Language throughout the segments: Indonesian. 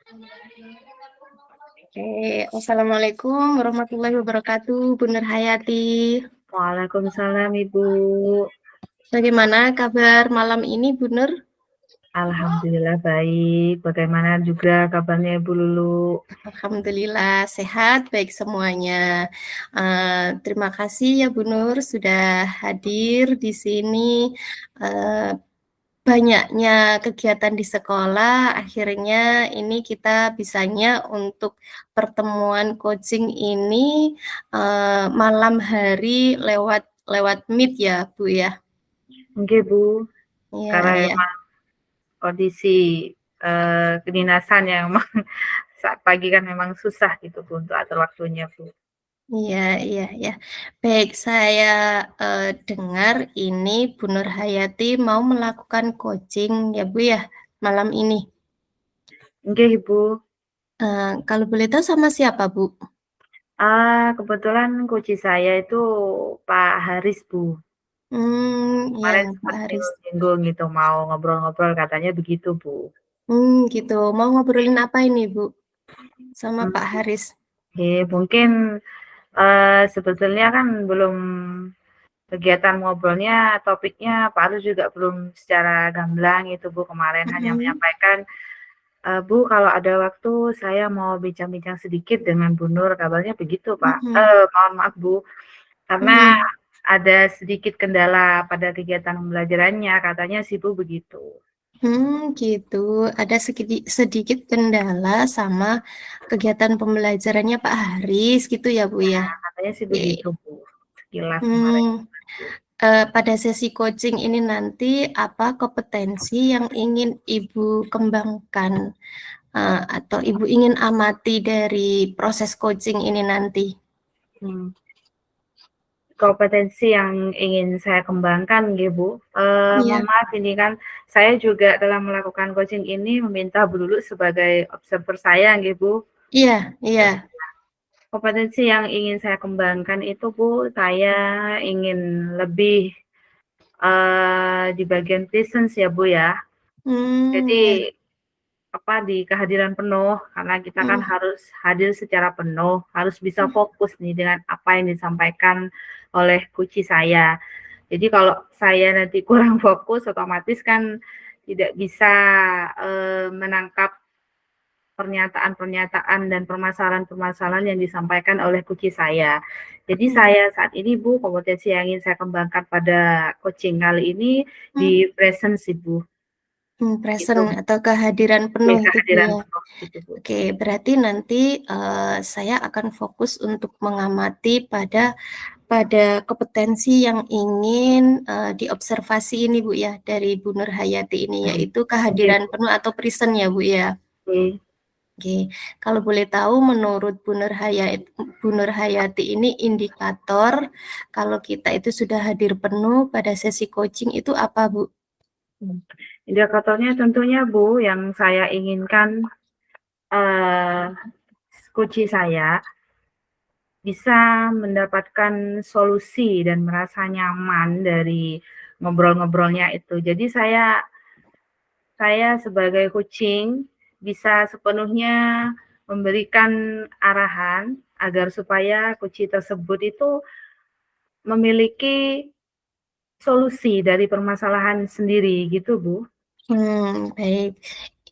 Oke, Assalamualaikum warahmatullahi wabarakatuh, Bu Nur Hayati. Waalaikumsalam Ibu. Bagaimana kabar malam ini, Bu Nur? Alhamdulillah baik. Bagaimana juga kabarnya Ibu Lulu? Alhamdulillah sehat, baik semuanya. Terima kasih ya Bu Nur sudah hadir di sini. Eee, Banyaknya kegiatan di sekolah, akhirnya ini kita bisanya untuk pertemuan coaching ini, malam hari lewat lewat Meet ya, Bu, ya? Nggih Bu, Iya karena iya. emang kondisi, kedinasan yang emang saat pagi kan memang susah gitu Bu untuk atur waktunya Bu. Iya iya iya. Baik, saya, dengar ini Bu Nur Hayati mau melakukan coaching ya, Bu, ya, malam ini? Nggih Ibu, Kalau boleh tahu sama siapa, Bu? kebetulan kunci saya itu Pak Haris Bu. Iya, Kemarin Pak sempat Haris. nyinggung-nyinggung gitu mau ngobrol-ngobrol katanya begitu Bu. Gitu. Mau ngobrolin apa ini, Bu, sama Mmm, Pak Haris? mungkin, sebetulnya kan belum kegiatan ngobrolnya, topiknya Pak Alus juga belum secara gamblang itu Bu, kemarin hanya Mhm menyampaikan, "Bu, kalau ada waktu saya mau bincang-bincang sedikit dengan Bu Nur," kabarnya begitu Pak. mhm Mohon maaf Bu, karena mhm. ada sedikit kendala pada kegiatan pembelajarannya, katanya sih Bu begitu. Gitu. Ada sedikit kendala sama kegiatan pembelajarannya Pak Haris gitu ya, Bu, ya? Katanya sih Oke. begitu Bu, sekilas kemarin. Mmm, Pada sesi coaching ini nanti apa kompetensi yang ingin Ibu kembangkan, atau Ibu ingin amati dari proses coaching ini nanti? Hmm. Kompetensi yang ingin saya kembangkan nggih, Bu. Iya Mohon maaf ini kan saya juga dalam melakukan coaching ini meminta Bu Lulu sebagai observer saya nggih, Bu. iya iya. Kompetensi yang ingin saya kembangkan itu, Bu, saya ingin lebih, di bagian presence ya, Bu, ya. Iya, Jadi, di kehadiran penuh, karena kita kan mhm harus hadir secara penuh, harus bisa fokus nih dengan apa yang disampaikan oleh kunci saya. Jadi kalau saya nanti kurang fokus otomatis kan tidak bisa, menangkap pernyataan-pernyataan dan permasalahan-permasalahan yang disampaikan oleh kunci saya. Jadi mhm saya saat ini Bu, kompetensi yang ingin saya kembangkan pada coaching kali ini di mhm. presence sih Bu, Present gitu. atau kehadiran penuh itu, Bu, Kehadiran ya? penuh gitu Bu. Oke, berarti nanti, saya akan fokus untuk mengamati pada kompetensi yang ingin, diobservasi ini, Bu, ya, dari Bu Nur Hayati ini, yaitu Oke kehadiran Bu, penuh atau present ya, Bu, ya? oke. Oke, kalau boleh tahu menurut Bu Nur Hayati ini indikator kalau kita itu sudah hadir penuh pada sesi coaching itu apa, Bu? Indikatornya tentunya Bu, yang saya inginkan, eee, kunci saya bisa mendapatkan solusi dan merasa nyaman dari ngobrol-ngobrolnya itu. Jadi saya sebagai coaching bisa sepenuhnya memberikan arahan agar supaya kunci tersebut itu memiliki solusi dari permasalahan sendiri gitu, Bu. Baik.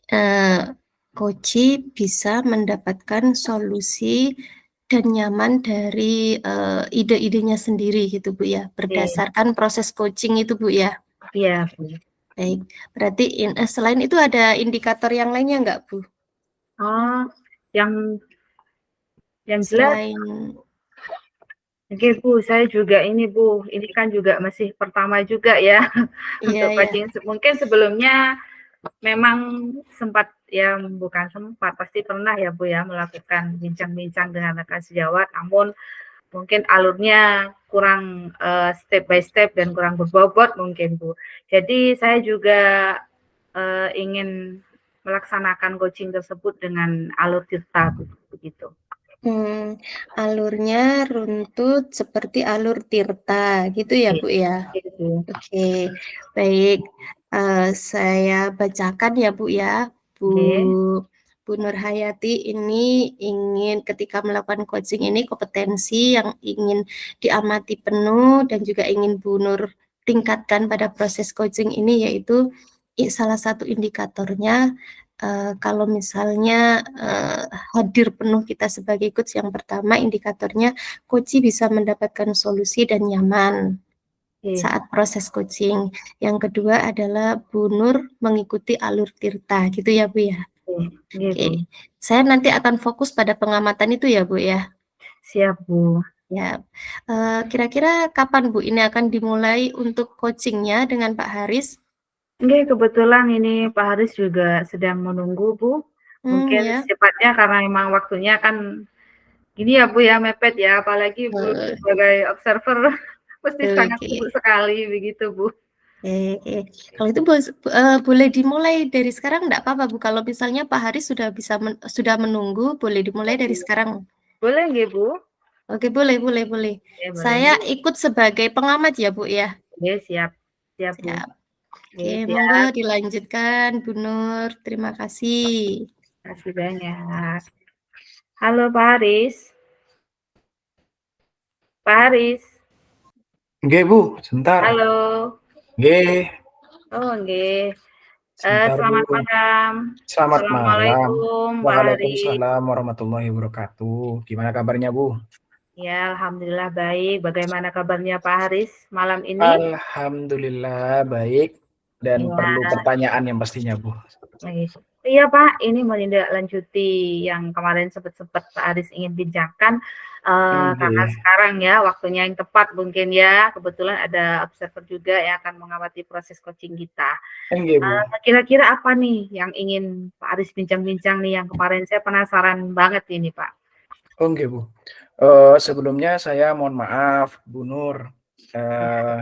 Eee, Koci bisa mendapatkan solusi dan nyaman dari, ide-idenya sendiri gitu, Bu, ya, Oke, berdasarkan proses coaching itu, Bu, ya? iya, Bu. Baik, berarti selain itu ada indikator yang lainnya nggak, Bu? Oh, yang jelas Selain oke Bu, saya juga ini Bu, ini kan juga masih pertama juga ya iya untuk iya, coaching. Mungkin sebelumnya memang sempat ya bukan sempat, pasti pernah ya Bu ya melakukan bincang-bincang dengan rekan sejawat, namun mungkin alurnya kurang step by step dan kurang berbobot mungkin Bu. Jadi saya juga ingin melaksanakan coaching tersebut dengan alur tirta begitu. mmm, alurnya runtut seperti alur Tirta gitu ya, Oke, Bu, ya? gitu. Oke, baik, saya bacakan ya, Bu, ya. Bu Oke. Bu Nur Hayati ini ingin ketika melakukan coaching ini kompetensi yang ingin diamati penuh dan juga ingin Bu Nur tingkatkan pada proses coaching ini yaitu salah satu indikatornya kalau misalnya hadir penuh kita sebagai coach, yang pertama indikatornya coach bisa mendapatkan solusi dan nyaman saat proses coaching. Yang kedua adalah Bu Nur mengikuti alur tirta, gitu ya Bu ya? Oke, saya nanti akan fokus pada pengamatan itu ya Bu ya? Siap Bu. Ya, kira-kira kapan Bu ini akan dimulai untuk coachingnya dengan Pak Haris? Oke, kebetulan ini Pak Haris juga sedang menunggu Bu. Mungkin Ya. secepatnya karena memang waktunya kan gini ya Bu ya, mepet ya, apalagi Bu sebagai observer pasti sangat sibuk sekali begitu Bu. Kalau itu boleh dimulai dari sekarang enggak apa-apa Bu, kalau misalnya Pak Haris sudah menunggu, boleh dimulai dari sekarang. Boleh nggih Bu? Oke, boleh. Saya ikut sebagai pengamat ya Bu ya? Oke, siap Bu. Oke, monggo dilanjutkan Bu Nur, terima kasih. Terima kasih banyak. Halo Pak Haris. Pak Haris. Nggih Bu, sebentar. Halo. Nggih. Oh nggih. Selamat malam. Selamat Assalamualaikum malam. Pak Haris. Waalaikumsalam warahmatullahi wabarakatuh. Gimana kabarnya Bu? Ya, alhamdulillah baik. Bagaimana kabarnya Pak Haris malam ini? Alhamdulillah baik dan perlu pertanyaan yang pastinya Bu. Iya Pak, ini menindaklanjuti yang kemarin sempat Pak Haris ingin bincangkan karena sekarang ya waktunya yang tepat mungkin ya, kebetulan ada observer juga yang akan mengamati proses coaching kita. Kira-kira apa nih yang ingin Pak Haris bincang-bincang nih, yang kemarin saya penasaran banget ini Pak. Oke Bu, sebelumnya saya mohon maaf Bu Nur,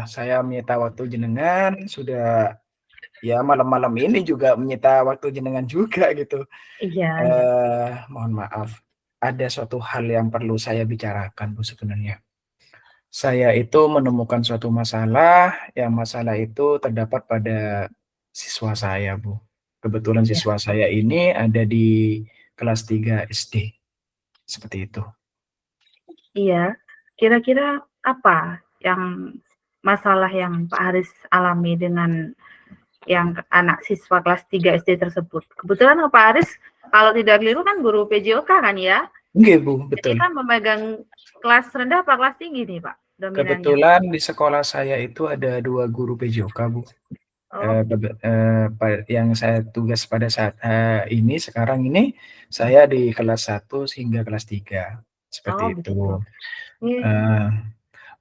saya menyita waktu jenengan, sudah ya malam-malam ini juga menyita waktu jenengan juga gitu. Iya. Mohon maaf, ada suatu hal yang perlu saya bicarakan Bu sebenarnya. Saya itu menemukan suatu masalah, yang masalah itu terdapat pada siswa saya Bu. Kebetulan siswa saya ini ada di kelas 3 SD, seperti itu. Iya, kira-kira apa yang masalah yang Pak Haris alami dengan yang anak siswa kelas 3 SD tersebut? Kebetulan Pak Haris kalau tidak keliru kan guru PJOK kan ya? Nggih Bu, betul. Jadi kan memegang kelas rendah apa kelas tinggi nih Pak dominannya? Kebetulan di sekolah saya itu ada 2 guru PJOK Bu. Yang saya tugas pada saat ini, sekarang ini, saya di kelas 1 hingga kelas 3, seperti itu.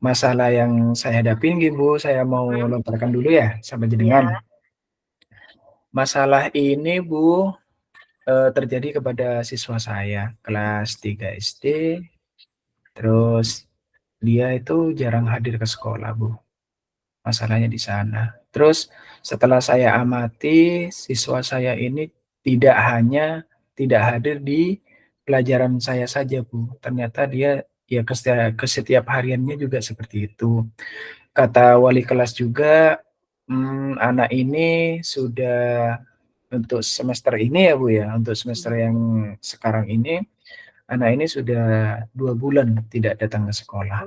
Masalah yang saya hadapi nih Bu, saya mau lontarkan dulu ya sama jenengan. Masalah ini Bu, terjadi kepada siswa saya kelas 3 SD, terus dia itu jarang hadir ke sekolah Bu, masalahnya di sana. Terus setelah saya amati, siswa saya ini tidak hadir di pelajaran saya saja Bu, ternyata dia ya ke setiap hariannya juga seperti itu. Kata wali kelas juga, anak ini sudah untuk semester ini ya Bu ya, untuk semester yang sekarang ini, anak ini sudah 2 bulan tidak datang ke sekolah.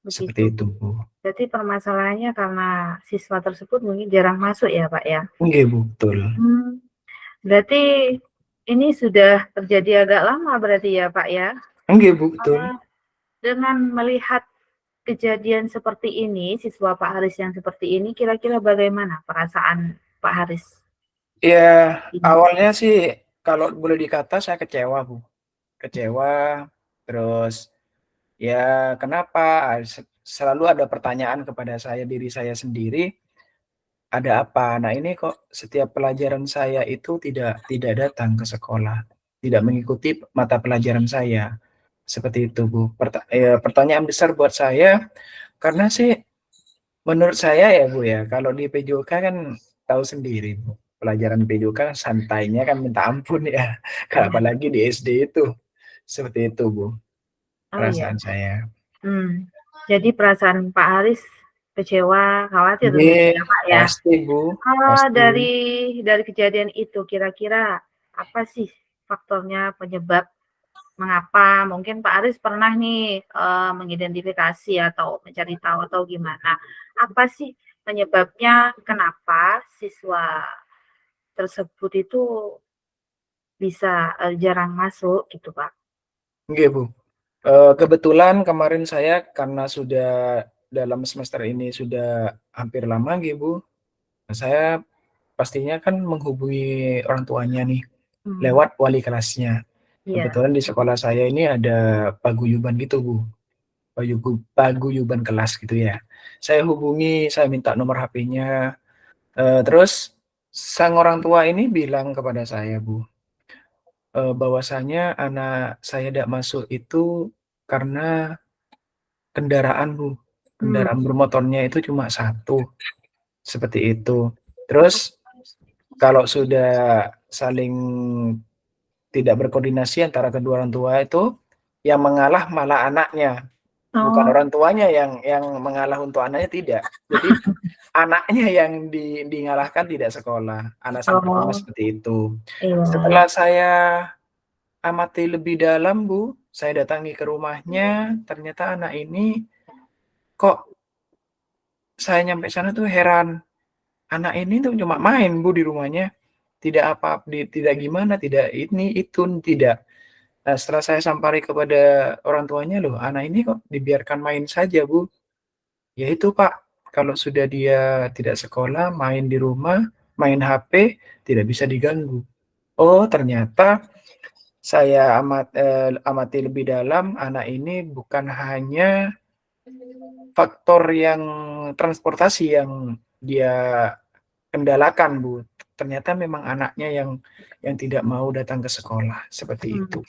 Seperti itu Bu. Berarti permasalahannya karena siswa tersebut mungkin jarang masuk ya Pak ya? Nggih Bu, betul. Berarti ini sudah terjadi agak lama berarti ya Pak ya? Nggih Bu, betul. Dengan melihat kejadian seperti ini, siswa Pak Haris yang seperti ini, kira-kira bagaimana perasaan Pak Haris? Ya, awalnya sih kalau boleh dikata saya kecewa Bu. Kecewa, terus ya kenapa selalu ada pertanyaan kepada diri saya sendiri, ada apa? Nah ini kok setiap pelajaran saya itu tidak datang ke sekolah, tidak mengikuti mata pelajaran saya, seperti itu Bu. Pertanyaan besar buat saya, karena sih menurut saya ya Bu ya, kalau di PJOK kan tahu sendiri Bu, pelajaran PJOK santainya kan minta ampun ya, apalagi di SD itu, seperti itu Bu, perasaan saya. Jadi perasaan Pak Haris kecewa, khawatir Nggih, ya Pak ya? pasti Bu, Dari kejadian itu kira-kira apa sih faktornya, penyebab mengapa? Mungkin Pak Aris pernah nih mengidentifikasi atau mencari tahu atau gimana? Apa sih penyebabnya? Kenapa siswa tersebut itu bisa jarang masuk gitu, Pak? Nggih, Bu. Kebetulan kemarin saya karena sudah dalam semester ini sudah hampir lama nggih, Bu, saya pastinya kan menghubungi orang tuanya nih, Hmm, lewat wali kelasnya. iya. Kebetulan di sekolah saya ini ada paguyuban gitu, Bu, paguyuban kelas gitu ya. Saya hubungi, saya minta nomor HP-nya, terus sang orang tua ini bilang kepada saya, Bu, bahwasanya anak saya tidak masuk itu karena kendaraan, Bu. Hmm, Kendaraan bermotornya itu cuma satu, seperti itu. Terus kalau sudah saling tidak berkoordinasi antara kedua orang tua itu, yang mengalah malah anaknya, bukan oh, orang tuanya yang mengalah untuk anaknya, tidak. Jadi anaknya yang dingalahkan tidak sekolah, alasan pertama oh, seperti itu. iya. Setelah saya amati lebih dalam, Bu, saya datangi ke rumahnya, ternyata anak ini kok saya nyampe sana tuh heran, anak ini tuh cuma main, Bu, di rumahnya, tidak gimana, tidak ini, itu, tidak. Nah, setelah saya sampari kepada orang tuanya, "Loh, anak ini kok dibiarkan main saja, Bu?" "Ya itu, Pak, kalau sudah dia tidak sekolah, main di rumah, main HP, tidak bisa diganggu." Oh, ternyata saya amati lebih dalam, anak ini bukan hanya faktor yang transportasi yang dia kendalakan, Bu, ternyata memang anaknya yang tidak mau datang ke sekolah, seperti Hmm. itu.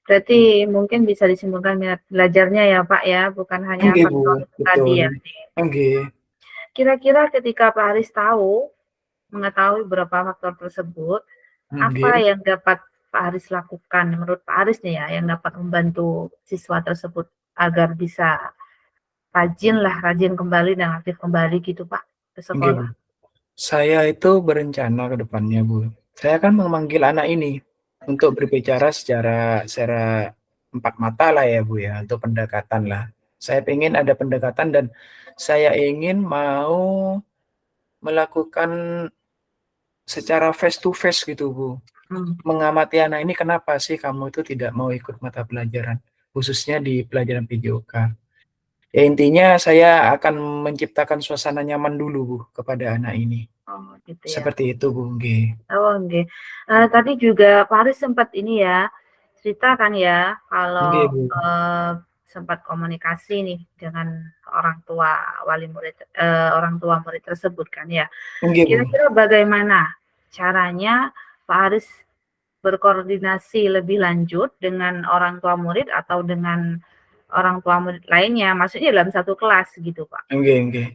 Berarti mungkin bisa disimpulkan minat belajarnya ya, Pak ya, bukan hanya Nggih, Bu, faktor tadi betul. ya. Nggih, Kira-kira ketika Pak Haris mengetahui beberapa faktor tersebut, apa nggih. yang dapat Pak Haris lakukan menurut Pak Haris nih ya, yang dapat membantu siswa tersebut agar bisa rajin kembali dan aktif kembali gitu Pak ke Nggih, Bu. sekolah? Saya itu berencana ke depannya, Bu. Saya akan memanggil anak ini untuk berbicara secara empat mata lah ya, Bu, ya, untuk pendekatan lah. Saya pengen ada pendekatan dan saya ingin mau melakukan secara face to face gitu, Bu. Hmm. Mengamati anak ini, "Kenapa sih kamu itu tidak mau ikut mata pelajaran?" Khususnya di pelajaran PJOK. Ya intinya saya akan menciptakan suasana nyaman dulu, Bu, kepada anak ini. Oh gitu ya. Seperti itu, Bu, nggih. Oh nggih. Tadi juga Pak Haris sempat ini ya, cerita kan ya Nggih, kalau, Bu. sempat komunikasi nih dengan orang tua orang tua murid tersebut kan ya. Nggih, Bu. Kira-kira bagaimana caranya Pak Haris berkoordinasi lebih lanjut dengan orang tua murid atau dengan orang tua murid lainnya? Maksudnya dalam satu kelas gitu, Pak? Nggih, nggih.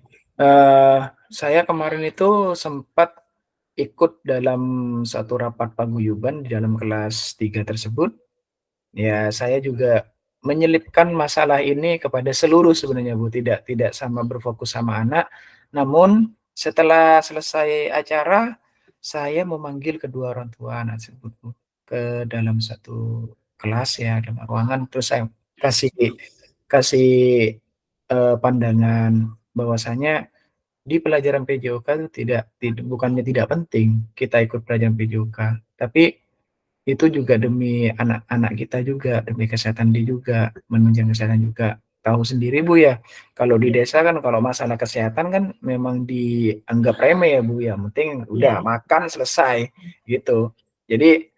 Saya kemarin itu sempat ikut dalam satu rapat paguyuban di dalam kelas 3 tersebut. Ya, saya juga menyelipkan masalah ini kepada seluruh sebenarnya, Bu, tidak sama berfokus sama anak. Namun setelah selesai acara, saya memanggil kedua orang tua anak tersebut, Bu, ke dalam satu kelas ya, dalam ruangan, terus saya kasih kasih, pandangan bahwasanya di pelajaran PJOK itu bukannya tidak penting kita ikut pelajaran PJOK, tapi itu juga demi anak-anak kita juga, demi kesehatan dia juga, menunjang kesehatan juga. Tahu sendiri, Bu, ya, kalau di Iya, desa kan kalau masalah kesehatan kan memang dianggap remeh ya, Bu, ya, yang penting iya, udah makan selesai, gitu. Jadi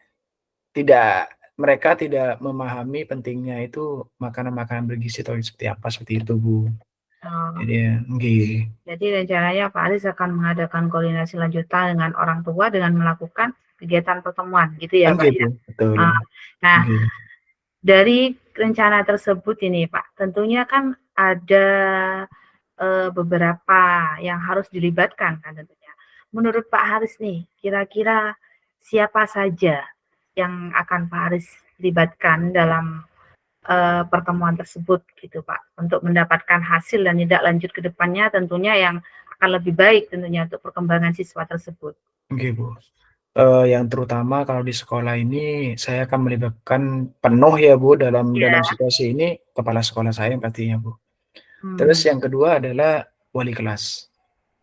mereka tidak memahami pentingnya itu makanan-makanan bergizi atau seperti apa, seperti itu, Bu. oh, Jadi ya nggih. jadi rencananya Pak Aris akan mengadakan koordinasi lanjutan dengan orang tua dengan melakukan kegiatan pertemuan gitu ya, Pak, Nggih, ya? Bu, betul. Eee, nah, Nggih. dari rencana tersebut ini, Pak, tentunya kan ada, beberapa yang harus dilibatkan kan tentunya. Menurut Pak Haris nih, kira-kira siapa saja yang akan Pak Haris libatkan dalam, pertemuan tersebut gitu, Pak, untuk mendapatkan hasil dan tindak lanjut ke depannya tentunya yang akan lebih baik tentunya untuk perkembangan siswa tersebut? Nggih, Bu. Yang terutama kalau di sekolah ini saya akan melibatkan penuh ya Bu dalam Iya. situasi ini kepala sekolah saya pastinya Bu. Terus Hmm. yang kedua adalah wali kelas.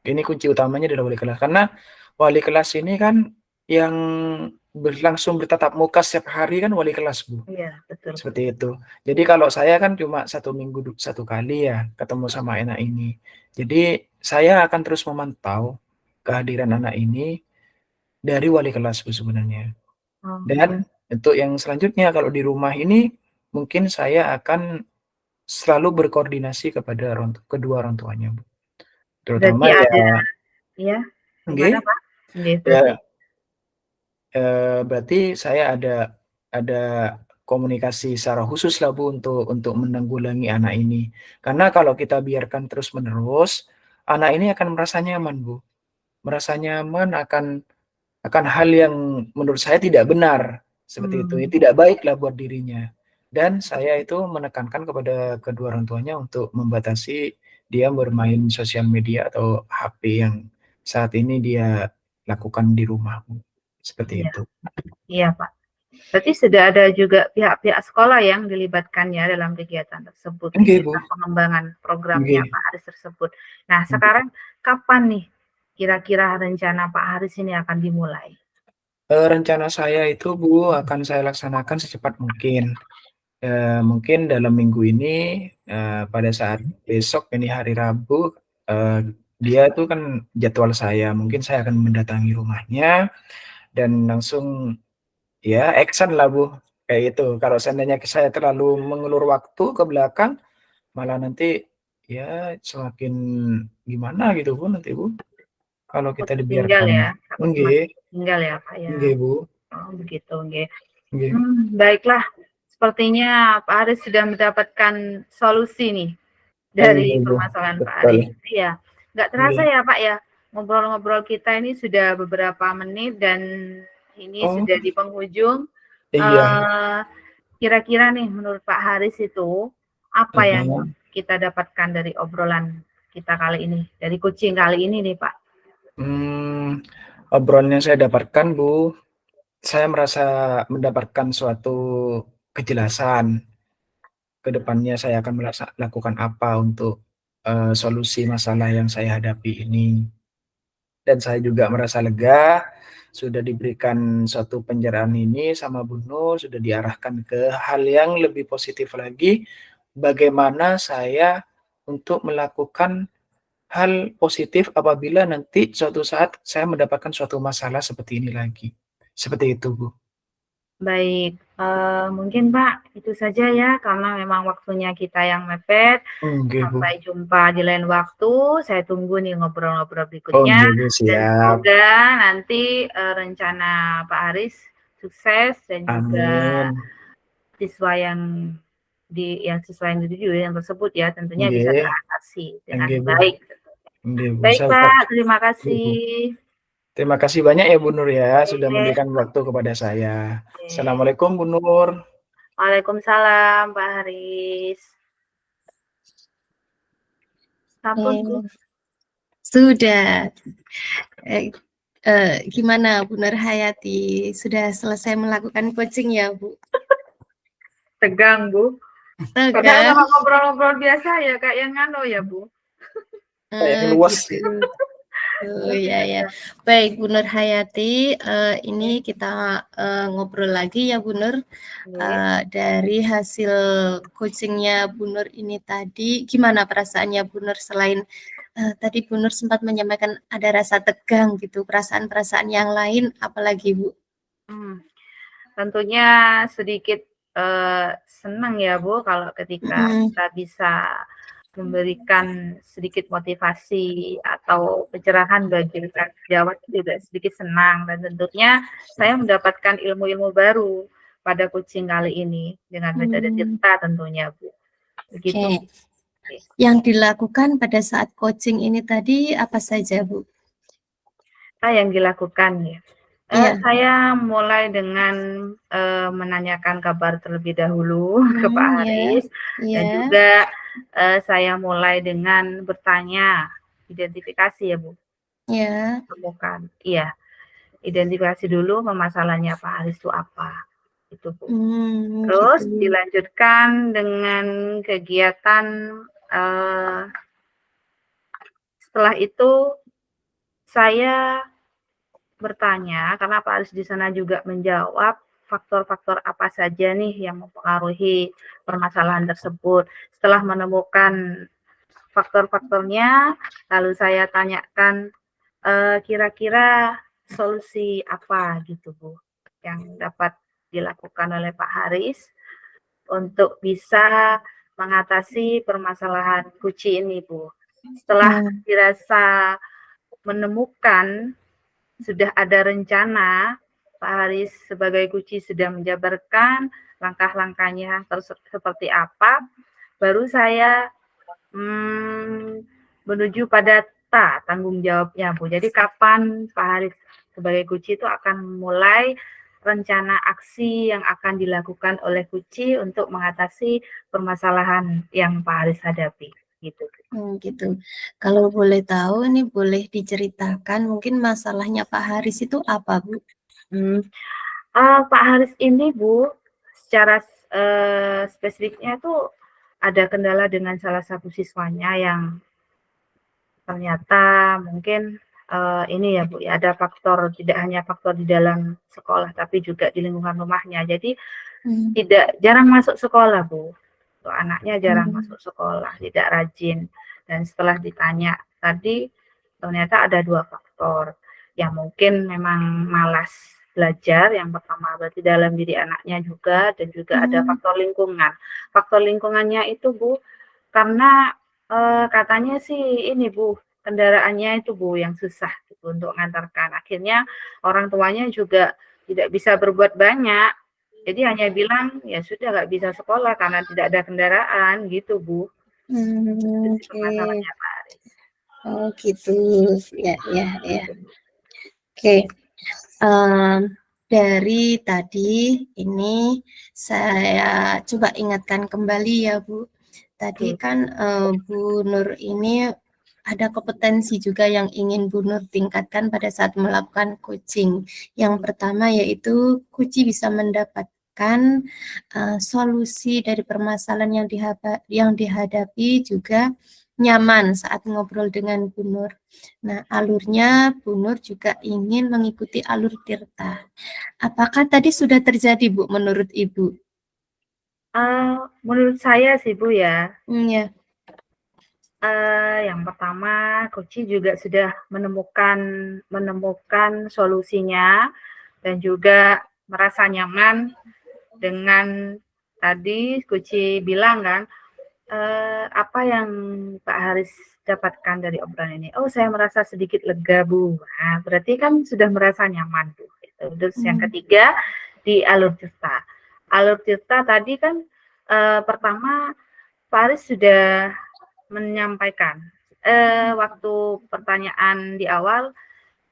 Ini kunci utamanya adalah wali kelas, karena wali kelas ini kan yang langsung bertatap muka setiap hari kan wali kelas Bu, Iya, betul. seperti itu. Jadi kalau saya kan cuma 1 minggu 1 kali ya ketemu sama anak ini. Jadi saya akan terus memantau kehadiran anak ini dari wali kelas Bu sebenarnya. Oh, Dan untuk yang selanjutnya kalau di rumah ini mungkin saya akan selalu berkoordinasi kepada kedua orang tuanya Bu. berarti Terutama ya ada ya, gimana nggih, Pak? Nggih, berarti ya, berarti saya ada komunikasi secara khusus lah Bu untuk menanggulangi anak ini. Karena kalau kita biarkan terus-menerus, anak ini akan merasa nyaman Bu, merasa nyaman akan hal yang menurut saya tidak benar, seperti itu, ya hmm, tidak baiklah buat dirinya. Dan saya itu menekankan kepada kedua orang tuanya untuk membatasi dia bermain sosial media atau HP yang saat ini dia lakukan di rumah Bu, seperti iya, itu. iya Pak. Berarti sudah ada juga pihak-pihak sekolah yang dilibatkan ya dalam kegiatan tersebut, Nggih, Bu, kegiatan pengembangan programnya nggih, Pak Haris tersebut. Nah, nggih. sekarang kapan nih kira-kira rencana Pak Haris ini akan dimulai? Rencana saya itu Bu, akan saya laksanakan secepat mungkin. Mungkin dalam minggu ini, pada saat besok ini hari Rabu, dia itu kan jadwal saya, mungkin saya akan mendatangi rumahnya dan langsung ya action-lah Bu, kayak itu. Kalau seandainya saya terlalu mengulur waktu ke belakang, malah nanti ya semakin gimana gitu Bu nanti Bu, kalau Takut kita tertinggal dibiarkan. ya, takut semakin Nggih, tertinggal ya Pak ya. nggih Bu, Oh begitu, nggih. nggih. Baiklah, sepertinya Pak Haris sudah mendapatkan solusi nih dari Nggih Bu, permasalahan Pak betul. Haris. Iya, nggak terasa Nggih. ya Pak ya, ngobrol-ngobrol kita ini sudah beberapa menit dan ini Oh, sudah di penghujung. iya, Eh, Kira-kira nih menurut Pak Haris itu apa yang heeh. kita dapatkan dari obrolan kita kali ini, dari coaching kali ini nih Pak? Mmm, obrolan yang saya dapatkan Bu, saya merasa mendapatkan suatu kejelasan, ke depannya saya akan lakukan apa untuk, solusi masalah yang saya hadapi ini. Dan saya juga merasa lega, sudah diberikan suatu pencerahan ini sama Bu Nur, sudah diarahkan ke hal yang lebih positif lagi, bagaimana saya untuk melakukan hal positif apabila nanti suatu saat saya mendapatkan suatu masalah seperti ini lagi. Seperti itu, Bu. Baik, mungkin Pak itu saja ya karena memang waktunya kita yang mepet. Nggih, Bu. Sampai jumpa di lain waktu, saya tunggu nih ngobrol-ngobrol Oh, berikutnya nggih, Bu, dan siap. semoga nanti, rencana Pak Haris sukses dan juga Amin. siswa yang siswa yang dituju yang tersebut ya tentunya bisa Nggih, teratasi dengan nggih, Bu. baik. Nggih, Bu. Baik Saya Pak, terima nggih, Bu. kasih. Terima kasih banyak ya, Bu Nur ya, sudah Oke, memberikan waktu kepada saya. oke. Assalamualaikum, Bu Nur. Waalaikumsalam Pak Haris. Sampun Bu. Eh, sudah. Eh, gimana Bu Nurhayati? Sudah selesai melakukan coaching ya Bu? Tegang Bu. Padahal Tegang? kalau ngobrol-ngobrol biasa ya kayak yang ngano ya Bu. Kayak yang luas. Gitu. Oh Luar ya ya. biasa. Baik Bu Nurhayati, ini Oke, kita ngobrol lagi ya Bu Nur. oke. Dari hasil coachingnya Bu Nur ini tadi, gimana perasaannya Bu Nur selain tadi Bu Nur sempat menyampaikan ada rasa tegang gitu, perasaan-perasaan yang lain apalagi Bu? Hmm, tentunya sedikit senang ya Bu kalau ketika Mhm, kita bisa memberikan sedikit motivasi atau pencerahan bagi rekan sejawat juga sedikit senang dan tentunya saya mendapatkan ilmu-ilmu baru pada coaching kali ini dengan metode hmm, Tirta tentunya Bu. Begitu. oke. Yang dilakukan pada saat coaching ini tadi apa saja Bu? Yang dilakukan ya. Iya, Saya mulai dengan, menanyakan kabar terlebih dahulu ke Pak ya, Haris dan iya, juga, saya mulai dengan bertanya, identifikasi ya Bu, iya, temukan iya. identifikasi dulu permasalahannya Pak Haris itu apa, itu Bu. Hmm, Terus gitu. dilanjutkan dengan kegiatan setelah itu saya bertanya karena Pak Haris di sana juga menjawab faktor-faktor apa saja nih yang mempengaruhi permasalahan tersebut. Setelah menemukan faktor-faktornya, lalu saya tanyakan kira-kira solusi apa gitu Bu yang dapat dilakukan oleh Pak Haris untuk bisa mengatasi permasalahan kuci ini Bu. Setelah Hmm. dirasa menemukan sudah ada rencana, Pak Haris sebagai Kuci sudah menjabarkan langkah-langkahnya terus seperti apa, baru saya menuju pada tanggung jawabnya Bu. Jadi kapan Pak Haris sebagai Kuci itu akan mulai rencana aksi yang akan dilakukan oleh Kuci untuk mengatasi permasalahan yang Pak Haris hadapi gitu. Gitu. Kalau boleh tahu nih, boleh diceritakan mungkin masalahnya Pak Haris itu apa, Bu? Pak Haris ini Bu, secara spesifiknya tuh ada kendala dengan salah satu siswanya yang ternyata mungkin ini ya Bu, ya ada faktor tidak hanya faktor di dalam sekolah tapi juga di lingkungan rumahnya. Jadi jarang masuk sekolah Bu. Anaknya jarang masuk sekolah, tidak rajin. Dan setelah ditanya tadi ternyata ada 2 faktor. Yang mungkin memang malas belajar, yang pertama berarti dalam diri anaknya juga, dan juga ada faktor lingkungan. Faktor lingkungannya itu Bu, karena katanya sih ini Bu, kendaraannya itu Bu yang susah gitu untuk mengantarkan. Akhirnya orang tuanya juga tidak bisa berbuat banyak. Jadi hanya bilang ya sudah nggak bisa sekolah karena tidak ada kendaraan gitu Bu. Itu sih permasalahannya Pak Haris. Oh gitu, ya. Oke, dari tadi ini saya coba ingatkan kembali ya Bu. Tadi kan Bu Nur ini ada kompetensi juga yang ingin Bu Nur tingkatkan pada saat melakukan coaching. Yang pertama yaitu Kuci bisa mendapatkan solusi dari permasalahan yang dihadapi juga nyaman saat ngobrol dengan Bu Nur. Nah, alurnya Bu Nur juga ingin mengikuti alur Tirta. Apakah tadi sudah terjadi Bu menurut Ibu? Menurut saya sih Bu ya, Ya. yang pertama Kuci juga sudah menemukan solusinya dan juga merasa nyaman dengan tadi Kuci bilang kan, apa yang Pak Haris dapatkan dari obrolan ini? Oh, saya merasa sedikit lega, Bu. Nah, berarti kan sudah merasa nyaman, Bu. Terus yang ketiga, di alur Tirta. Alur Tirta tadi kan pertama Pak Haris sudah menyampaikan waktu pertanyaan di awal,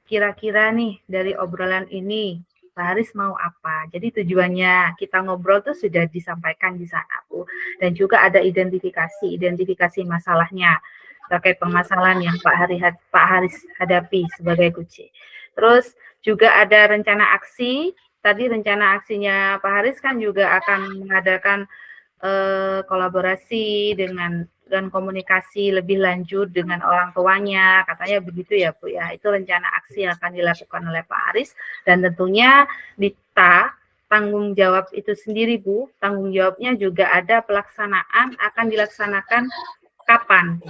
kira-kira nih dari obrolan ini Pak Haris mau apa? Jadi tujuannya kita ngobrol tuh sudah disampaikan di sana Bu, dan juga ada identifikasi masalahnya terkait permasalahan yang Pak Haris hadapi sebagai Kuci. Terus juga ada rencana aksi. Tadi rencana aksinya Pak Haris kan juga akan mengadakan kolaborasi dan komunikasi lebih lanjut dengan orang tuanya, katanya begitu ya Bu ya. Itu rencana aksi yang akan dilakukan oleh Pak Haris dan tentunya Dita tanggung jawab itu sendiri Bu, tanggung jawabnya juga ada pelaksanaan akan dilaksanakan kapan.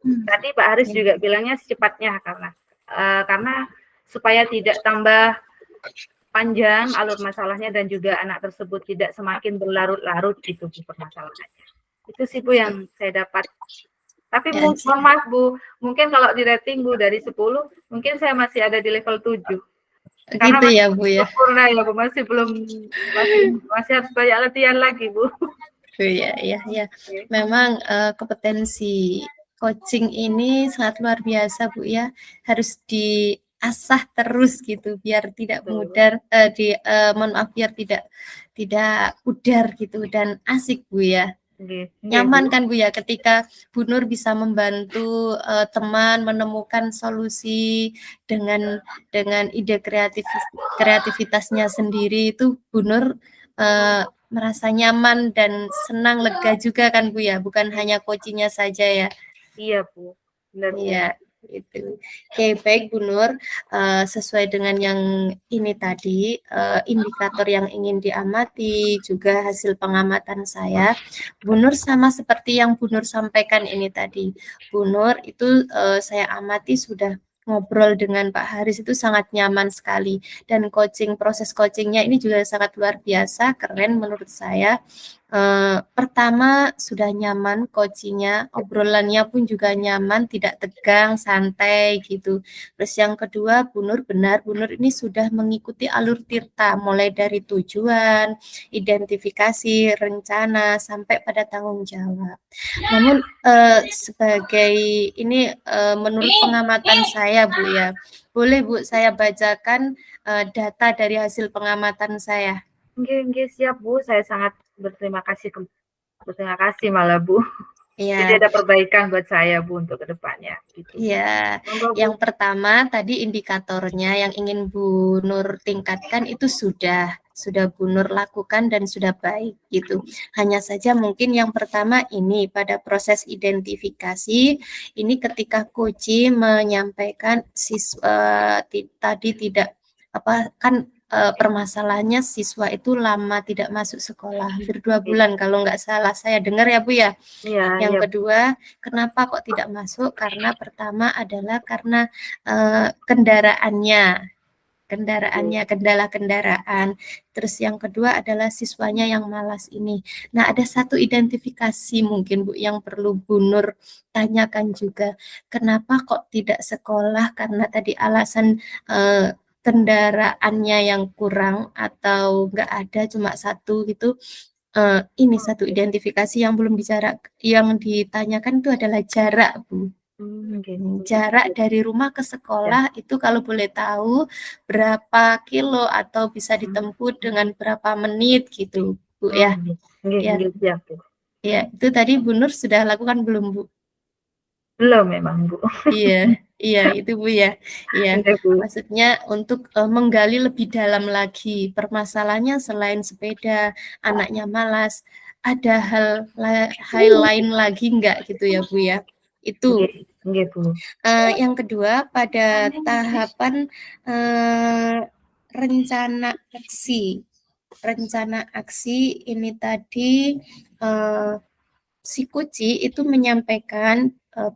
Tadi Pak Haris juga bilangnya secepatnya karena supaya tidak tambah panjang alur masalahnya dan juga anak tersebut tidak semakin berlarut-larut itu Bu permasalahannya. Itu sih Bu yang saya dapat. Tapi Ya, mohon maaf Bu, mungkin kalau di rating Bu dari 10, mungkin saya masih ada di level 7. Karena gitu masih ya Bu ya. sempurna ya Bu, masih harus banyak latihan lagi Bu. Ya. Memang kompetensi coaching ini sangat luar biasa Bu ya. Harus diasah terus gitu biar tidak mudar mohon maaf biar tidak pudar gitu dan asik Bu ya. Nggih, nggih, Bu. Nyaman kan Bu ya ketika Bu Nur bisa membantu teman menemukan solusi dengan ide kreativitasnya sendiri, itu Bu Nur merasa nyaman dan senang, lega juga kan Bu ya, bukan hanya coaching-nya saja ya. Iya Bu, benar Bu. Iya, itu. Oke, baik Bu Nur, sesuai dengan yang ini tadi, indikator yang ingin diamati, juga hasil pengamatan saya, Bu Nur sama seperti yang Bu Nur sampaikan ini tadi. Bu Nur itu saya amati sudah ngobrol dengan Pak Haris itu sangat nyaman sekali, dan proses coachingnya ini juga sangat luar biasa, keren menurut saya. Pertama sudah nyaman coachingnya, obrolannya pun juga nyaman, tidak tegang, santai gitu. Terus yang kedua, Bu Nur benar, Bu Nur ini sudah mengikuti alur Tirta, mulai dari tujuan, identifikasi, rencana, sampai pada tanggung jawab. Namun sebagai ini menurut pengamatan saya Bu ya, boleh Bu saya bacakan data dari hasil pengamatan saya? Nggih, siap Bu, saya sangat berterima kasih malah Bu. Iya. Jadi ada perbaikan buat saya Bu untuk kedepannya gitu. Iya, Monggo, Bu. yang pertama tadi indikatornya yang ingin Bu Nur tingkatkan itu sudah Bu Nur lakukan dan sudah baik gitu. Hanya saja mungkin yang pertama ini pada proses identifikasi, ini ketika coach menyampaikan siswa tadi tidak apa kan permasalahannya siswa itu lama tidak masuk sekolah, hampir 2 bulan kalau nggak salah saya dengar ya Bu ya. Iya, Yang iya. kedua, kenapa kok tidak masuk? Karena pertama adalah karena kendaraannya, kendala kendaraan. Terus yang kedua adalah siswanya yang malas ini. Nah, ada satu identifikasi mungkin Bu yang perlu Bu Nur tanyakan juga. Kenapa kok tidak sekolah? Karena tadi alasan kendaraannya yang kurang atau enggak ada, cuma satu gitu. Ini satu identifikasi yang belum yang ditanyakan itu adalah jarak, Bu. Jarak dari rumah ke sekolah itu kalau boleh tahu berapa kilo atau bisa ditempuh dengan berapa menit gitu, Bu ya. Ya. Siap, Bu. Ya, itu tadi Bu Nur sudah lakukan belum, Bu? Belum memang, Bu. Iya, itu Bu ya. Iya, Iya, Bu. maksudnya untuk menggali lebih dalam lagi permasalahannya selain sepeda, anaknya malas, ada hal lain lagi enggak gitu ya Bu ya. Itu. Nggih, Bu. Yang kedua pada tahapan rencana aksi. Rencana aksi ini tadi si Kuci itu menyampaikan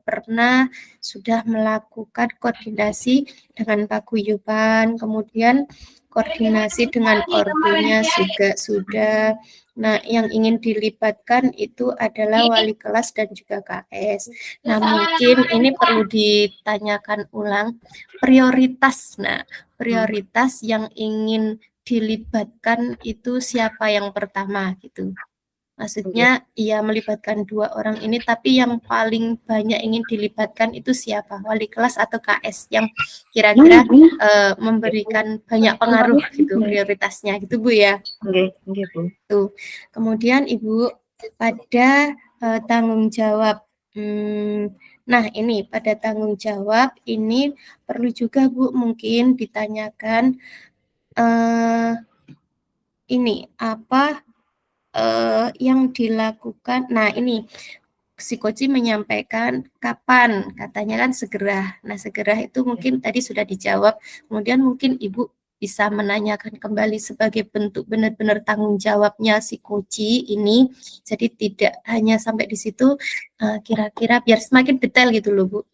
pernah sudah melakukan koordinasi dengan paguyuban, kemudian koordinasi dengan ortunya juga sudah. Nah, yang ingin dilibatkan itu adalah wali kelas dan juga KS. Nah, mungkin ini perlu ditanyakan ulang prioritas. Nah, prioritas yang ingin dilibatkan itu siapa yang pertama gitu. Maksudnya ia melibatkan 2 orang ini, tapi yang paling banyak ingin dilibatkan itu siapa? Wali kelas atau KS yang kira-kira memberikan banyak pengaruh gitu prioritasnya gitu Bu ya. Nggih, Bu. Tuh. Kemudian Ibu pada tanggung jawab. Nah, ini pada tanggung jawab ini perlu juga Bu mungkin ditanyakan ini apa yang dilakukan. Nah, ini si Koji menyampaikan kapan, katanya kan segera. Nah, segera itu mungkin tadi sudah dijawab. Kemudian mungkin Ibu bisa menanyakan kembali sebagai bentuk benar-benar tanggung jawabnya si Koji ini. Jadi tidak hanya sampai di situ, kira-kira biar semakin detail gitu loh Bu.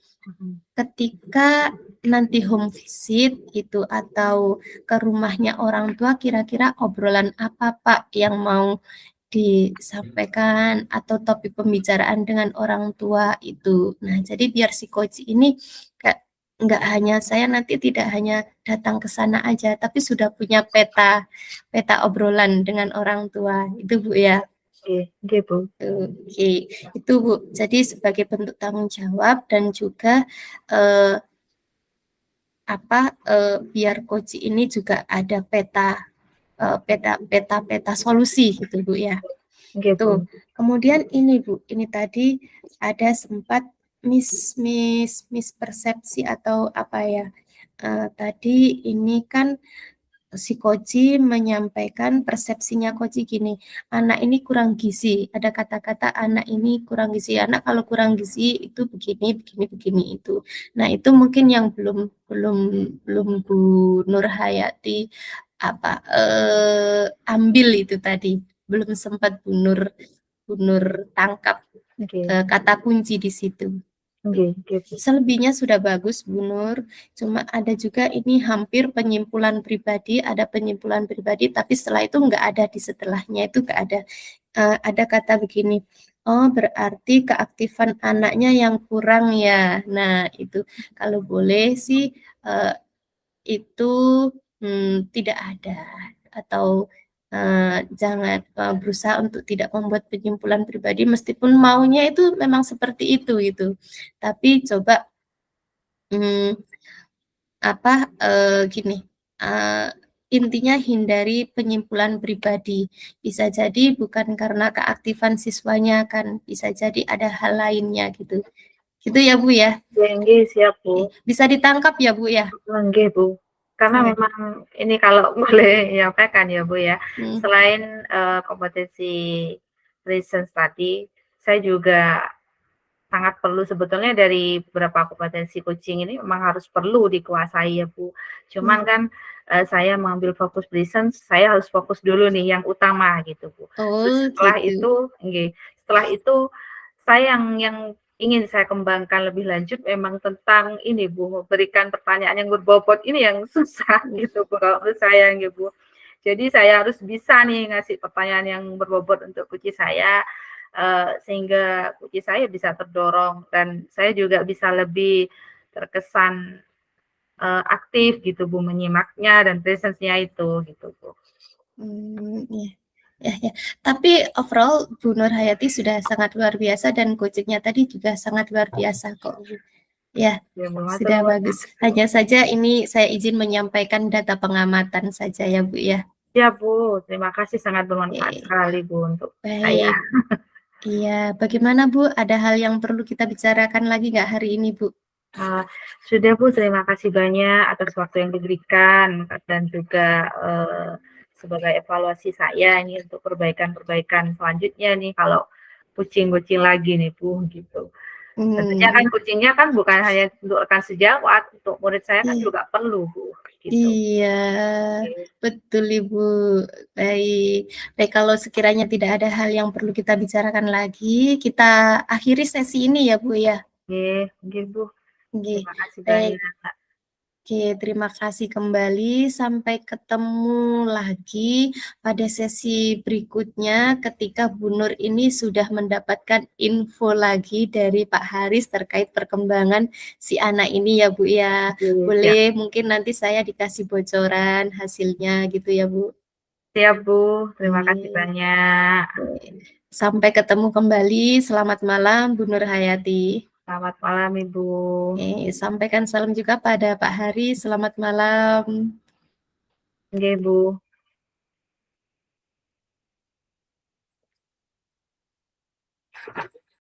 Ketika nanti home visit itu atau ke rumahnya orang tua, kira-kira obrolan apa Pak yang mau disampaikan atau topik pembicaraan dengan orang tua itu. Nah, jadi biar si coach ini nggak hanya saya nanti tidak hanya datang ke sana aja, tapi sudah punya peta obrolan dengan orang tua. Itu Bu ya. Oke, Bu. Oke, itu Bu. Jadi sebagai bentuk tanggung jawab dan juga biar coach ini juga ada peta solusi gitu Bu ya. Nggih, Bu. Tuh, kemudian ini Bu, ini tadi ada sempat mispersepsi atau apa ya, tadi ini kan si Koji menyampaikan persepsinya Koji gini, anak ini kurang gizi, ada kata-kata anak ini kurang gizi, anak kalau kurang gizi itu begini, begini, begini itu. Nah itu mungkin yang belum Bu Nur Hayati ambil itu tadi, belum sempat Bu Nur tangkap Nggih. kata kunci di situ. Nggih, Bu. Selebihnya sudah bagus, Bu Nur. Cuma ada juga ini hampir penyimpulan pribadi, ada penyimpulan pribadi, tapi setelah itu nggak ada di setelahnya itu nggak ada. Ada kata begini, oh berarti keaktifan anaknya yang kurang ya. Nah itu kalau boleh sih itu tidak ada atau jangan berusaha untuk tidak membuat penyimpulan pribadi meskipun maunya itu memang seperti itu gitu. Tapi coba gini, intinya hindari penyimpulan pribadi. Bisa jadi bukan karena keaktifan siswanya kan, bisa jadi ada hal lainnya gitu. Gitu ya Bu ya? Nggih, siap, Bu. Bisa ditangkap ya Bu ya? Nggih, Bu. Karena Ya. memang ini kalau boleh menyampaikan ya, Bu ya, selain kompetensi reasons tadi, saya juga sangat perlu sebetulnya dari beberapa kompetensi coaching ini memang harus perlu dikuasai ya, Bu. Cuman kan saya mengambil fokus reasons, saya harus fokus dulu nih yang utama gitu, Bu. Terus Oh setelah gitu. itu nggih, setelah itu saya yang ingin saya kembangkan lebih lanjut memang tentang ini, Bu, memberikan pertanyaan yang berbobot ini yang susah gitu, Bu, kalau menurut saya gitu, Bu. Jadi saya harus bisa nih ngasih pertanyaan yang berbobot untuk kunci saya, sehingga kunci saya bisa terdorong dan saya juga bisa lebih terkesan, aktif gitu, Bu, menyimaknya dan presence-nya itu gitu, Bu. Iya. Ya, ya. Tapi overall Bu Nur Hayati sudah sangat luar biasa dan coachingnya tadi juga sangat luar biasa kok. Ya, Ya, Bu, matur sudah nuwun. bagus. Hanya saja ini saya izin menyampaikan data pengamatan saja ya Bu ya. Ya, Bu, terima kasih sangat bermanfaat Oke, sekali, Bu, untuk saya. baik. Iya, bagaimana Bu? Ada hal yang perlu kita bicarakan lagi nggak hari ini Bu? Sudah, Bu, terima kasih banyak atas waktu yang diberikan dan juga, sebagai evaluasi saya ini untuk perbaikan-perbaikan selanjutnya nih kalau kucing-kucing lagi nih, Bu, gitu. Tentunya kan kucingnya kan bukan hanya untuk rekan sejawat, untuk murid saya kan juga perlu, Bu, gitu. Iya, betul Ibu. Baik. Baik, kalau sekiranya tidak ada hal yang perlu kita bicarakan lagi, kita akhiri sesi ini ya Bu ya. Nggih, Bu. Nggih. Terima kasih Baik. banyak, Kak. Oke, terima kasih kembali. Sampai ketemu lagi pada sesi berikutnya ketika Bu Nur ini sudah mendapatkan info lagi dari Pak Haris terkait perkembangan si anak ini ya Bu ya. Boleh mungkin nanti saya dikasih bocoran hasilnya gitu ya Bu. Siap, Bu. Terima kasih banyak. Sampai ketemu kembali. Selamat malam Bu Nur Hayati. Selamat malam, Ibu. Sampaikan salam juga pada Pak Haris. Selamat malam. Nggih, Bu.